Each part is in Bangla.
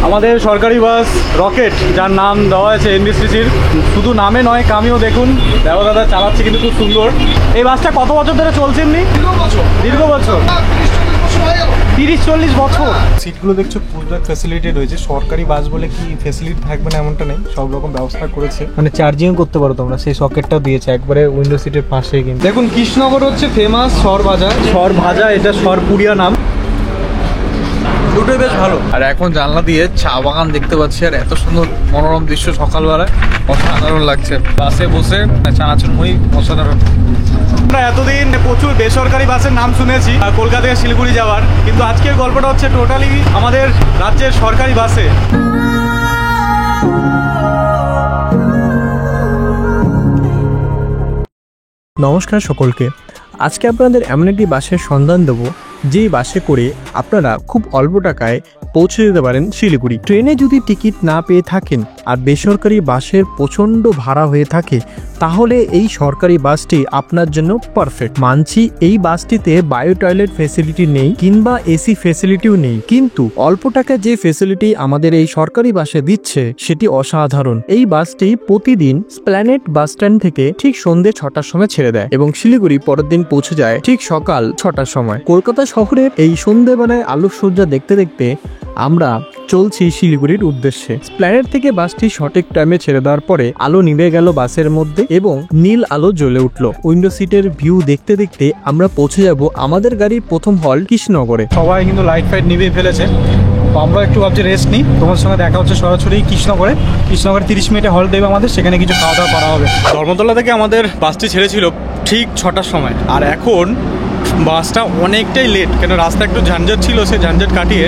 আমাদের সরকারি বাস রকেট, যার নাম দেওয়া হয়েছে এনবিএসটিসির, শুধু নামে নয় কামিও দেখুন দেওয়া দাদা চালাচ্ছে কিন্তু খুব সুন্দর। এই বাসটা কত বছর ধরে চলছে এমনি? দীর্ঘ বছর, 30-40 বছর। সিটগুলো দেখছো পুরো ফ্যাসিলিটি রয়েছে। সরকারি বাস বলে কি ফ্যাসিলিটি থাকবে না এমনটা নেই, সব রকম ব্যবস্থা করেছে, মানে চার্জিং করতে পারো তোমরা, সেই সকেটটাও দিয়েছে একবারে উইন্ডো সিটের পাশেই। কিন্তু দেখুন কৃষ্ণনগর হচ্ছে ফেমাস সর ভাজা, সর ভাজা, এটা সরপুরিয়া নাম, দুটোই বেশ ভালো। আর এখন জানলা দিয়ে চা বাগান দেখতে পাচ্ছি, আর এত সুন্দর মনোরম দৃশ্য সকালবেলায়, অসাধারণ লাগছে। বাসে বসে চানাচুর মুই অসাধারণ। আমরা এতদিন প্রচুর বেসরকারি বাসের নাম শুনেছি কলকাতা থেকে শিলিগুড়ি যাওয়ার, কিন্তু আজকের গল্পটা হচ্ছে টোটালি আমাদের রাজ্যের সরকারি বাসে। নমস্কার সকলকে। আজকে আপনাদের এমন একটি বাসের সন্ধান দেবো যেই বাসে করে আপনারা খুব অল্প টাকায় পৌঁছে যেতে পারেন শিলিগুড়ি। ট্রেনে যদি টিকিট না পেয়ে থাকেন আর বেসরকারি বাসের প্রচণ্ড ভাড়া হয়ে থাকে, তাহলে এই সরকারি বাসটি আপনার জন্য পারফেক্ট। মানছি এই বাসটিতে বায়ো টয়লেট ফেসিলিটি নেই কিংবা এসি ফেসিলিটিও নেই, কিন্তু অল্প টাকায় যে ফেসিলিটি আমাদের এই সরকারি বাসে দিচ্ছে সেটি অসাধারণ। এই বাসটি প্রতিদিন স্প্ল্যানেড বাস স্ট্যান্ড থেকে ঠিক সন্ধ্যে 6টার সময় ছেড়ে দেয় এবং শিলিগুড়ি পরের দিন পৌঁছে যায় ঠিক সকাল 6টার সময়। কলকাতা শহরের এই সন্ধ্যেবেলায় আলোকসজ্জা দেখতে দেখতে আমরা চলছি শিলিগুড়ির উদ্দেশ্যে। স্প্ল্যানেড থেকে বাসটি সঠিক টাইমে ছেড়ে দেওয়ার পরে আলো নিভে গেল বাসের মধ্যে এবং নীল আলো জ্বলে উঠল। উইন্ডো সিটের ভিউ দেখতে দেখতে আমরা পৌঁছে যাব আমাদের গাড়ির প্রথম হল কৃষ্ণনগরে। সবাই কিন্তু লাইট ফাইট নিভিয়ে ফেলেছে, তো আমরা একটু ভাবছি রেস্ট নিই। তোমার সঙ্গে দেখা হচ্ছে সরাসরি কৃষ্ণনগরে। 30 মিনিটে হল দেবে আমাদের, সেখানে কিছু খাওয়া দাওয়া করা হবে। ধর্মতলা থেকে আমাদের বাসটি ছেড়েছিল ঠিক 6টার সময়, আর এখন বাসটা অনেকটাই লেট, কেন রাস্তা একটু ঝঞ্ঝাট ছিল, সে ঝঞ্ঝাট কাটিয়ে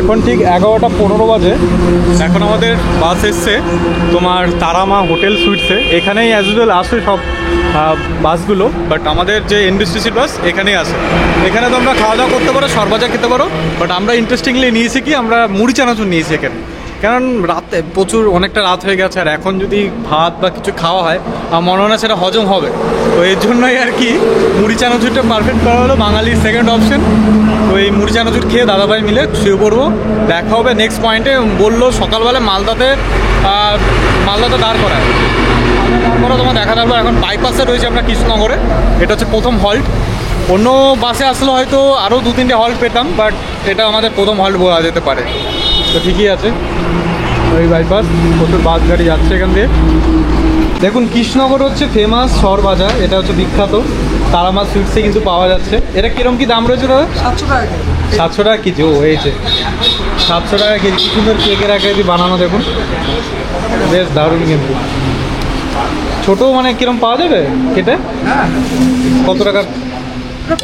এখন ঠিক 11টা 15 বাজে। এখন আমাদের বাস এসছে তোমার তারামা হোটেল সুইটসে। এখানেই অ্যাজ ইউজুয়াল আসে সব বাসগুলো, বাট আমাদের যে এনবিএসটিসির বাস এখানেই আসে। এখানে তোমরা খাওয়া দাওয়া করতে পারো, সরভাজা খেতে পারো, বাট আমরা ইন্টারেস্টিংলি নিয়েছি কি, আমরা মুড়ি চানাচুর নিয়েছি এখানে, কারণ রাতে প্রচুর অনেকটা রাত হয়ে গেছে, আর এখন যদি ভাত বা কিছু খাওয়া হয় আমার মনে হয় না সেটা হজম হবে। তো এর জন্যই আর কি মুড়ি চানাচুরটা পারফেক্ট করা হলো, বাঙালির সেকেন্ড অপশন। তো এই মুড়ি চানাচুর খেয়ে দাদাভাই মিলে শুয়ে পড়বো। দেখা হবে নেক্সট পয়েন্টে। বললো সকালবেলা মালদাতে দাঁড় করায়, তোমার দেখা যাবে। এখন বাইপাসে রয়েছে আমরা কৃষ্ণনগরে, এটা হচ্ছে প্রথম হল্ট। অন্য বাসে আসলে হয়তো আরও 2-3টে হল্ট পেতাম, বাট এটা আমাদের প্রথম হল্ট বলা যেতে পারে। তো ঠিকই আছে, ওই বাইপাস প্রচুর বাস গাড়ি যাচ্ছে এখান দিয়ে। দেখুন কৃষ্ণনগর হচ্ছে ফেমাস সর ভাজা, এটা হচ্ছে বিখ্যাত। তারামা সুইটসে কিন্তু পাওয়া যাচ্ছে। এটা কিরম কি দাম রয়েছে দাদা? 700 টাকা। 700 টাকা কেজি? ও হয়েছে 700 টাকা কেজি। কি সুন্দর কেকের আকারে বানানো, দেখুন বেশ দারুণ। কিন্তু ছোটো মানে কিরম পাওয়া যাবে কেটে? কত টাকা?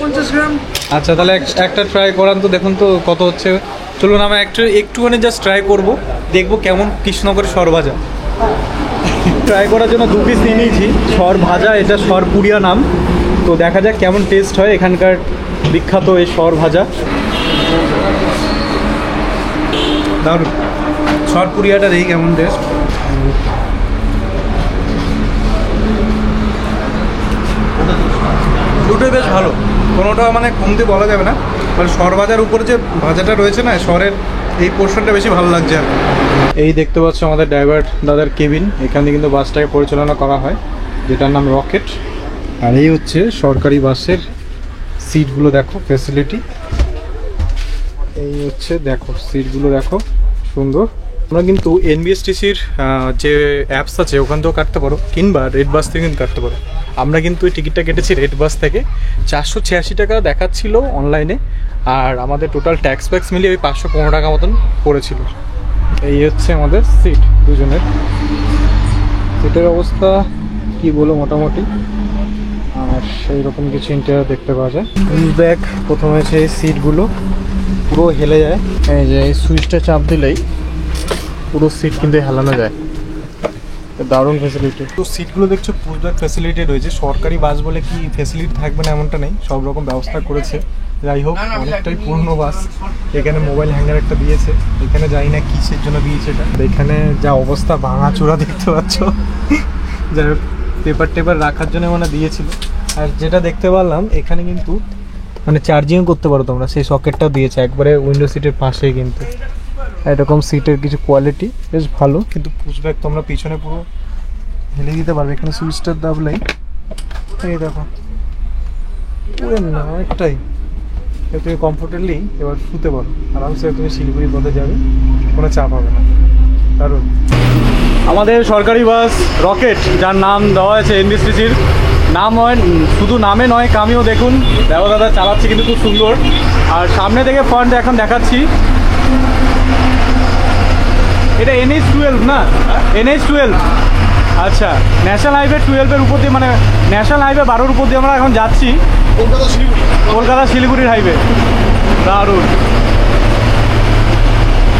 50 গ্রাম। আচ্ছা, তাহলে একটা ট্রাই করান তো, দেখুন তো কত হচ্ছে। চলুন আমরা একটুখানি জাস্ট ট্রাই করবো, দেখবো কেমন কৃষ্ণনগরের সর ভাজা। ট্রাই করার জন্য 2 পিস নিয়ে নিয়েছি সর ভাজা, এটা সরপুরিয়া নাম। তো দেখা যাক কেমন টেস্ট হয় এখানকার বিখ্যাত এই সর ভাজা। দারুণ, সরপুরিয়াটা দেখি কেমন টেস্ট। দুটোই বেশ ভালো, কোনোটা মানে কমতে বলা যাবে না। মানে সর ভাজার উপরে যে ভাজাটা রয়েছে না, সরের এই পোর্শনটা বেশি ভালো লাগছে আর। এই দেখতে পাচ্ছ আমাদের ড্রাইভার দাদার কেবিন, এখানে কিন্তু বাসটাকে পরিচালনা করা হয়, যেটার নাম রকেট। আর এই হচ্ছে সরকারি বাসের সিটগুলো, দেখো ফ্যাসিলিটি। এই হচ্ছে দেখো সিটগুলো, দেখো সুন্দর। আমরা কিন্তু এনবিএসটিসির যে অ্যাপস আছে ওখান থেকেও কাটতে পারো, কিংবা রেড বাস থেকে কিন্তু কাটতে পারো। আমরা কিন্তু এই টিকিটটা কেটেছি রেড বাস থেকে। 486 টাকা দেখাচ্ছিল অনলাইনে, আর আমাদের টোটাল ট্যাক্স ফ্যাক্স মিলিয়ে ওই 515 টাকা মতন পড়েছিল। এই হচ্ছে আমাদের সিট দুজনের। সিটের অবস্থা কি বলো, মোটামুটি। আর সেই রকম কিছু ইন্টেরিয়র দেখতে পাওয়া যায়। ব্যাগ প্রথমে হচ্ছে এই সিটগুলো পুরো হেলে যায়, এই যে এই সুইচটা চাপ দিলেই পুরো সিট কিন্তু হেলানো যায়। দারুণ ফ্যাসিলিটি। তো সিটগুলো দেখছো পুরো ফ্যাসিলিটি রয়েছে। সরকারি বাস বলে কি ফ্যাসিলিটি থাকবে না এমনটা নেই, সব রকম ব্যবস্থা করেছে। যাই হোক, অনেকটাই পুরনো বাস। এখানে মোবাইল হ্যাঙ্গার একটা দিয়েছে, এখানে জানি না কিসের জন্য দিয়েছে এটা। এখানে যা অবস্থা ভাঙাচোরা দেখতে পাচ্ছ, যাই হোক পেপার রাখার জন্য মানে দিয়েছিল। আর যেটা দেখতে পারলাম এখানে কিন্তু মানে চার্জিং করতে পারো তোমরা, সেই সকেটটাও দিয়েছে একবারে উইন্ডো সিটের পাশেই। কিন্তু এরকম সিটের কিছু কোয়ালিটি বেশ ভালো, কিন্তু পুশব্যাক তোমরা পিছনে পুরো হেলে দিতে পারবে। এখানে সুইচটার দাবলাই এই দেখো পুরো না একটাই, তুমি কমফোর্টেবলি এবার শুতে পারো আরামসে, তুমি শিলিগুড়ির পথে যাবে, কোনো চাপ হবে না। কারণ আমাদের সরকারি বাস রকেট, যার নাম দেওয়া হয়েছে এনবিসিসির, নাম হয় শুধু নামে নয় কামিও দেখুন দেবদাদা চালাচ্ছে কিন্তু খুব সুন্দর। আর সামনে থেকে ফ্রন্ট এখন দেখাচ্ছি, এটা NH12 না, NH12। আচ্ছা, ন্যাশনাল হাইওয়ে 12-এর উপর দিয়ে, মানে ন্যাশনাল হাইওয়ে 12-এর উপর দিয়ে আমরা এখন যাচ্ছি, কলকাতা শিলিগুড়ির হাইওয়ে। দারুণ।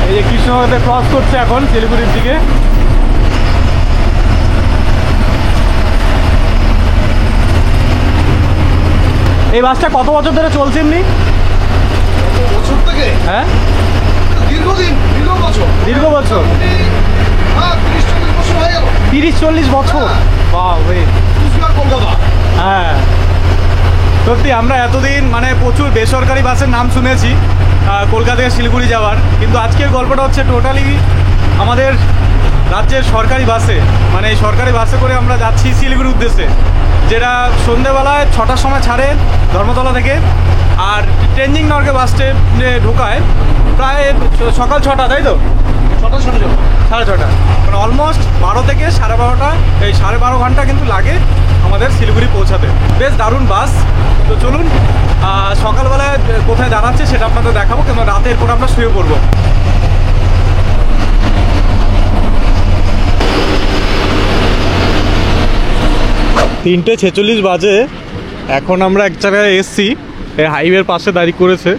এই যে কৃষ্ণনগরতে ক্রস করছে এখন শিলিগুড়ির দিকে। এই বাসটা কত বছর ধরে চলছে এমনি? বছর থেকে হ্যাঁ, দীর্ঘ বছর দীর্ঘ বছর, 30-40 বছর হয়ে গেল। 30-40 বছর, বাহ। কলকাতা হ্যাঁ, সত্যি আমরা এতদিন মানে প্রচুর বেসরকারি বাসের নাম শুনেছি কলকাতা থেকে শিলিগুড়ি যাওয়ার, কিন্তু আজকের গল্পটা হচ্ছে টোটালি আমাদের রাজ্যের সরকারি বাসে, মানে এই সরকারি বাসে করে আমরা যাচ্ছি শিলিগুড়ির উদ্দেশ্যে, যেটা সন্ধ্যেবেলায় 6টার সময় ছাড়ে ধর্মতলা থেকে, আর ট্রেনজিং নর্গে বাস স্ট্যান্ডে ঢোকায় প্রায় সকাল 6টা, তাই তো? 6টা 6:30, মানে অলমোস্ট 12 থেকে 12:30, এই 12.5 ঘন্টা কিন্তু লাগে আমাদের শিলিগুড়ি পৌঁছাতে। বেশ দারুণ বাস। তো চলুন সকালবেলায় কোথায় দাঁড়াচ্ছে সেটা আপনাদের দেখাবো, কিন্তু রাতের পর আমরা শুয়ে পড়বো। 3:46 বাজে, এখন আমরা এক জায়গায় এসছি, এই হাইওয়ের পাশে দাঁড়িয়ে করেছে।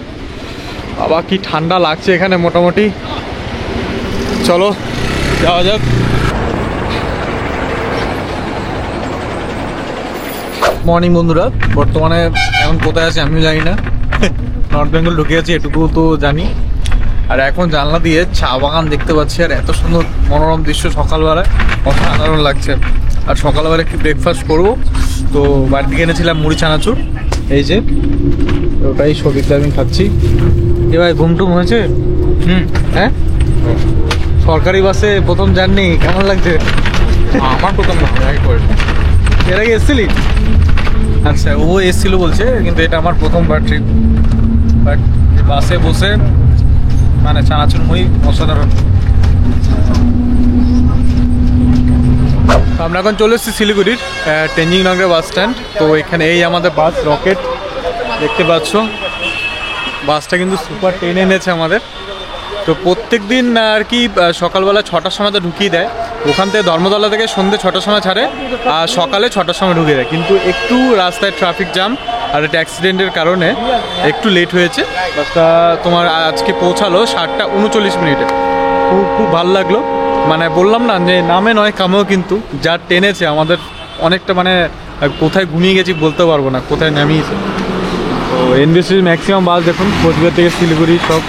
বাবা কি ঠান্ডা লাগছে এখানে মোটামুটি। চলো যাওয়া যাক। মর্নিং বন্ধুরা, বর্তমানে এখন কোথায় আছে আমিও জানি না, নর্থ বেঙ্গল ঢুকে আছি এটুকু তো জানি। আর এখন জানলা দিয়ে চা বাগান দেখতে পাচ্ছি, আর এত সুন্দর মনোরম দৃশ্য সকালবেলায়, অসাধারণ লাগছে। আর সকালবেলা একটু ব্রেকফাস্ট করবো, তো বাড়ি থেকে এনেছিলাম মুড়ি চানাচুর, এই যে ওটাই সবিকটা আমি খাচ্ছি। এবার ঘুমটুম হয়েছে? হ্যাঁ, সরকারি বাসে প্রথম জার্নি কেমন লাগছে? আমার প্রথম না, এর আগে এসছিলি? আচ্ছা, ও এসছিল বলছে, কিন্তু এটা আমার প্রথমবার ট্রিপ। বাট বাসে বসে মানে চানাচুর মুড়ি অসাধারণ। আমরা এখন চলে এসেছি শিলিগুড়ির ট্রেনজিং নগর বাস স্ট্যান্ড। তো এখানে এই আমাদের বাস রকেট দেখতে পাচ্ছ, বাসটা কিন্তু সুপার ট্রেন এনেছে আমাদের। তো প্রত্যেক দিন আর কি সকালবেলা 6টার সময় তো ঢুকিয়ে দেয়, ওখান থেকে ধর্মতলা থেকে সন্ধ্যে 6টার সময় ছাড়ে, আর সকালে 6টার সময় ঢুকিয়ে দেয়। কিন্তু একটু রাস্তায় ট্রাফিক জ্যাম আর একটা অ্যাক্সিডেন্টের কারণে একটু লেট হয়েছে। বাসটা তোমার আজকে পৌঁছালো 7:39। খুব ভালো লাগলো, মানে বললাম না যে নামে নয় কামেও, কিন্তু যা টেনেছে আমাদের অনেকটা, মানে কোথায় ঘুমিয়ে গেছি বলতে পারবো না, কোথায় নামিয়েছে। তো এনবিসির ম্যাক্সিমাম বাস দেখুন কোচবিহার থেকে শিলিগুড়ি সব।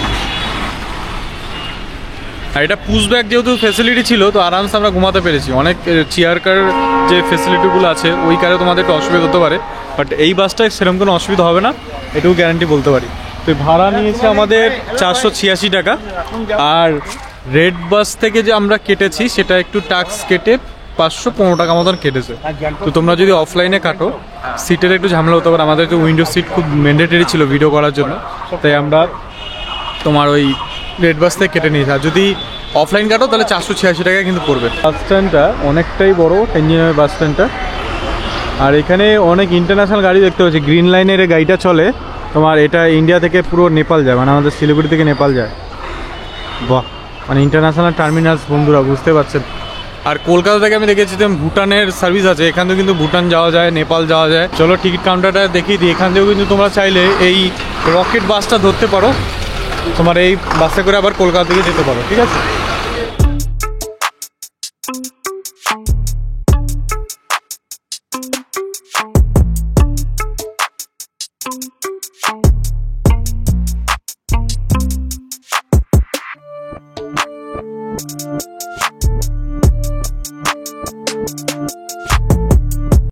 আর এটা পুশব্যাক যেহেতু ফেসিলিটি ছিল, তো আরামসে আমরা ঘুমাতে পেরেছি। অনেক চেয়ার কার যে ফেসিলিটিগুলো আছে ওই কারে তোমাদের একটু অসুবিধা হতে পারে, বাট এই বাসটায় সেরকম কোনো অসুবিধা হবে না, এটুকু গ্যারান্টি বলতে পারি। তো ভাড়া নিয়েছে আমাদের 486 টাকা। আর রেড বাস থেকে যে আমরা কেটেছি সেটা একটু ট্যাক্স কেটে 515 টাকা মতন কেটেছে। তো তোমরা যদি অফলাইনে কাটো সিটের একটু ঝামেলা হতে পারে, আমাদের তো উইন্ডো সিট খুব ম্যান্ডেটরি ছিল ভিডিও করার জন্য, তাই আমরা তোমার ওই রেড বাস থেকে কেটে নিয়েছি। আর যদি অফলাইন কাটো তাহলে 486 টাকা কিন্তু পড়বে। বাস স্ট্যান্ডটা অনেকটাই বড়, ট্রেনজিংয়ের বাস স্ট্যান্ডটা। আর এখানে অনেক ইন্টারন্যাশনাল গাড়ি দেখতে পাচ্ছি, গ্রিন লাইনের গাড়িটা চলে তোমার, এটা ইন্ডিয়া থেকে পুরো নেপাল যায়, মানে আমাদের শিলিগুড়ি থেকে নেপাল যায়। বাহ, মানে ইন্টারন্যাশনাল টার্মিনালস বন্ধুরা, বুঝতে পারছেন। আর কলকাতা থেকে আমি দেখেছি যে ভুটানের সার্ভিস আছে, এখান থেকে কিন্তু ভুটান যাওয়া যায়, নেপাল যাওয়া যায়। চলো টিকিট কাউন্টারটা দেখিয়ে দিই। এখান থেকেও কিন্তু তোমরা চাইলে এই রকেট বাসটা ধরতে পারো, তোমার এই বাসে করে আবার কলকাতা থেকে যেতে পারো, ঠিক আছে।